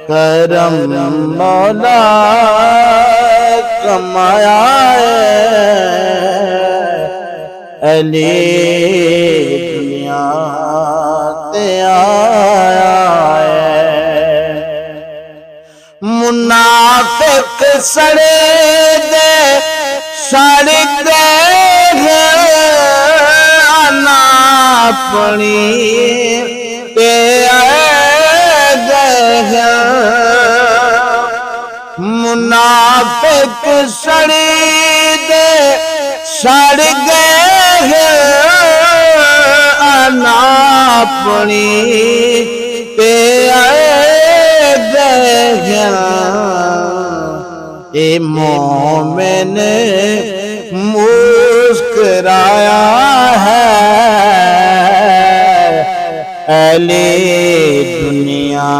करम मौला कमाया अली दुनिया ते आया है। मुनाफिक सड़े दे सड़ गए ना अपनी पे गए। मुनाफिक सड़ी दे सड़ गए ना अपनी पे गए। ए मोमिन मुस्कुराया है अली दुनिया